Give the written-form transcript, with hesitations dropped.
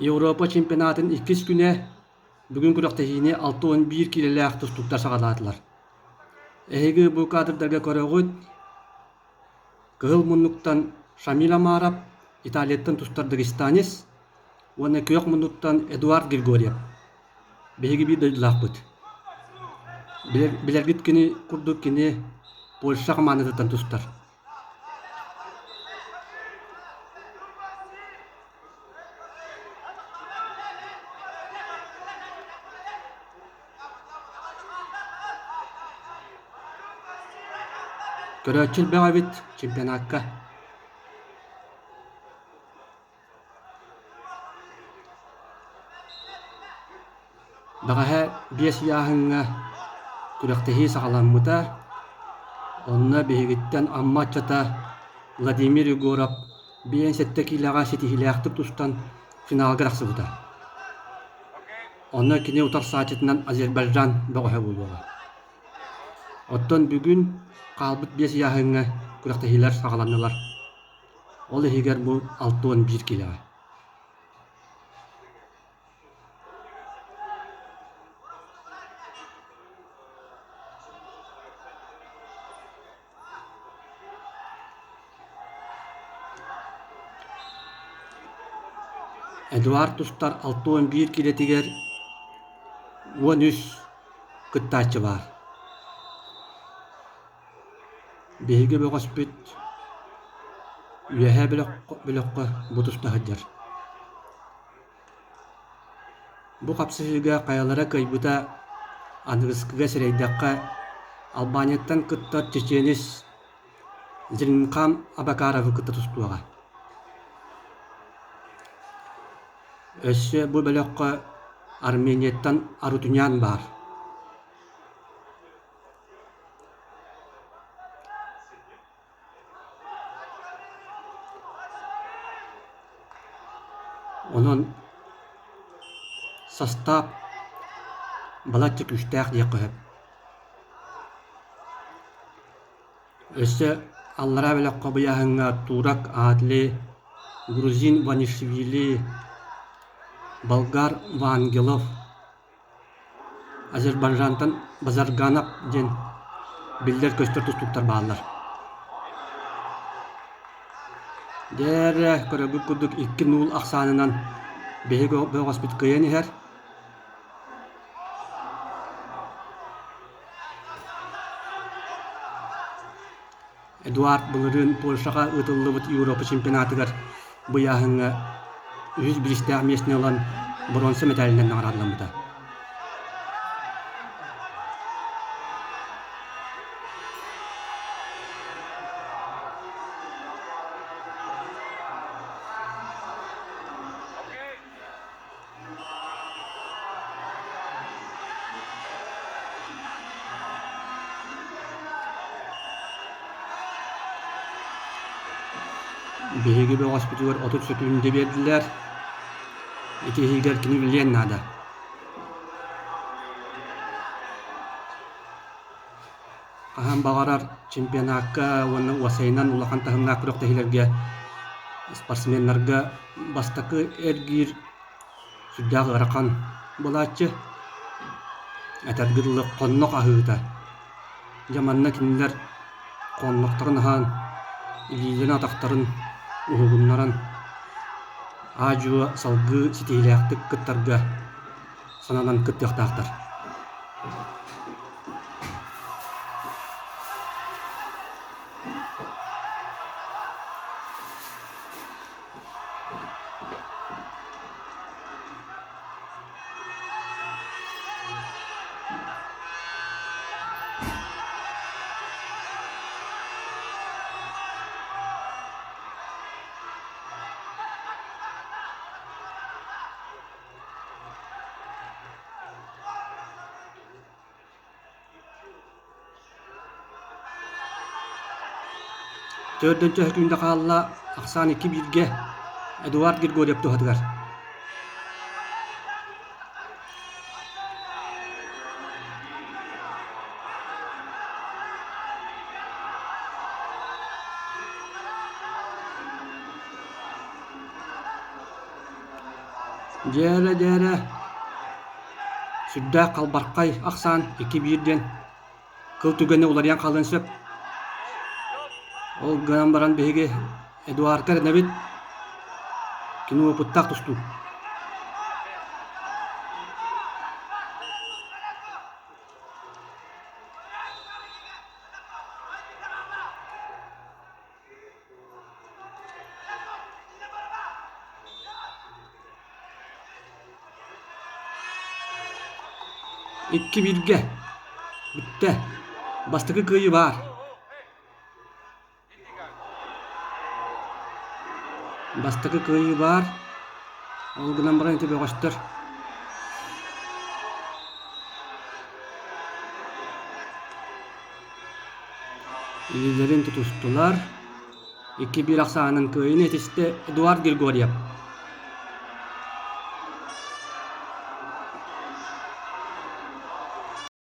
Европа чемпионатын 2 күне бүгүн күрәктәһине 6-11 килеләк тустуктар сагалатылар. Эһиге бу кадрдарга көрөгөт кыл муннуктан Шамил Амаров, Италияттан тустар Дагестанис, уонна көк муннуктан Эдуард Григорьев. Беги би дылахпыт. Билергит кини курдук кини Польша командатан тустар. Көрөчүл бәгәбит чемпионатка. Багаһа биэс яһыңа күрәктәһи сагаламмыта. Онна бегиттен аммачата Владимир Егоров биен сетте килага сетихиләхтик тустан финалга рахсыбыта. Онна кини утар саатытынан Азербайджан бәгәһә булуга. Оттон бүгүн калбыт биэс яһыңа күрәктәһиләр сагаланнылар. Ол эһигер бу 6-11 килага. Эдуард тустар 6-11 килетигер 13 кыттачы бар. Беги бөгөспүт үеһэ билөккө бутуста хаджар. Бу капсыгыга каялара кайбыта ангыскыга серейдакка Албанияттан кытта Чеченис Зелинкам Абакаровы кытта тустуага. Өссө бу билөккө Арменияттан Арутунян бар. Onun состав балачык үстәк дия көһөп. Өссө аллара белек кобыяһыңа Турак Адли, Грузин Ванишвили, Болгар Вангелов, Азербайджантан Базарганов ден билдер көстөр тустуктар баалар. Дер көрөгүк курдук 2-0 аксанынан беги бөгөспүт кыйын ихер. Эдуард Булырын Польшаға ытыллыбыт Европа чемпионатыгар бұяғыңа 101 местіне olan бронза медалінен нағарадылымыда. Беги бе госпиталар отут сөтүнде бердилер. Итехигер кини билен нада. Ахам багарар чемпионатка оны васайнан улахан тахымна күрөктехилерге спортсменнерге бастакы эргир сүддагы ракан булачы. Атаргырлы коннок ахыта. Жаманна кинилер конноктарын хан илилен атактарын угуннаран ажуа салгы ситиляктык кыттарга сананан кыттыктактар. Dördüncü hükümde kalla aksan 2-1'ge Eduard Grigoryev tuhadıgar. Dere. Süddə kalbarkay aksan 2-1'den. Kıl tügene ularyan kalın söp. Ol ganan baran behege Eduard Karnavit. Kinu puttak tustu. İki birge. Bitti. Bastıkı kıyı var. Bastıkı kıyı var. Olgunan baran iti beğaştır. İlilerin tutuştular. 2-1 aksanın kıyını yetişti Eduard Grigoryev.